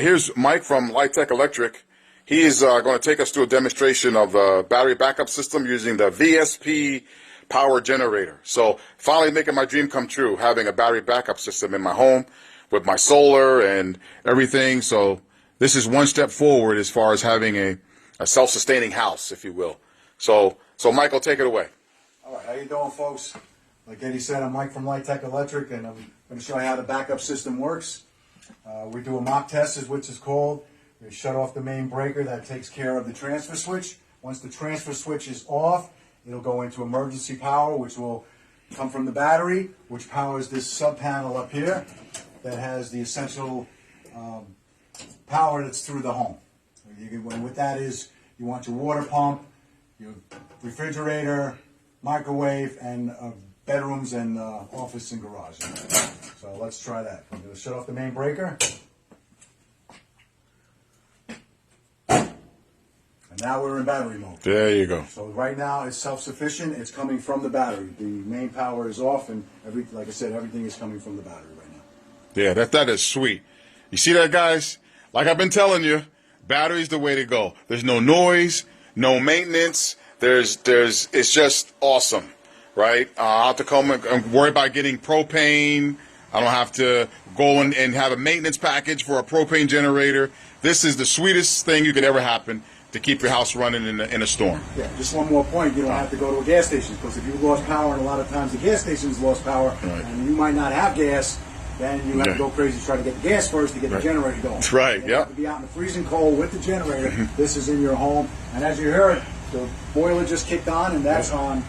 Here's Mike from Litech Electric. He's going to take us through a demonstration of the battery backup system using the VSP power generator. So finally making my dream come true, having a battery backup system in my home with my solar and everything. So this is one step forward as far as having a self-sustaining house, if you will. So Michael, take it away. All right, how you doing, folks? Like Eddie said, I'm Mike from Litech Electric, and I'm going to show you how the backup system works. We do a mock test, which is called. We shut off the main breaker that takes care of the transfer switch. Once the transfer switch is off, it'll go into emergency power, which will come from the battery, which powers this sub panel up here that has the essential power that's through the home. What that is, you want your water pump, your refrigerator, microwave, and bedrooms and office and garage. So let's try that. I'm going to shut off the main breaker. And now we're in battery mode. There you go. So right now it's self-sufficient. It's coming from the battery. The main power is off, and like I said, everything is coming from the battery right now. Yeah, that is sweet. You see that, guys? Like I've been telling you, battery's the way to go. There's no noise, no maintenance. It's just awesome, right? I don't have to come and worry about getting propane. I don't have to go and have a maintenance package for a propane generator. This is the sweetest thing you could ever happen to keep your house running in a storm. Yeah, just one more point. You don't have to go to a gas station, because if you lost power, and a lot of times the gas stations lost power, right, and you might not have gas, then you have to go crazy to try to get the gas first to get the generator going. That's right, You have to be out in the freezing cold with the generator. This is in your home, and as you heard, the boiler just kicked on, and that's on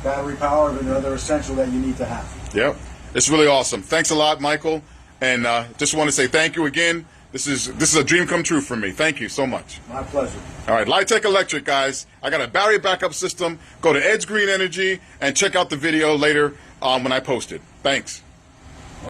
battery power, and another essential that you need to have. Yep, it's really awesome. Thanks a lot, Michael, and just want to say thank you again. This is a dream come true for me. Thank you so much. My pleasure. All right, Litech Electric, guys. I got a battery backup system. Go to Ed's Green Energy and check out the video later when I post it. Thanks.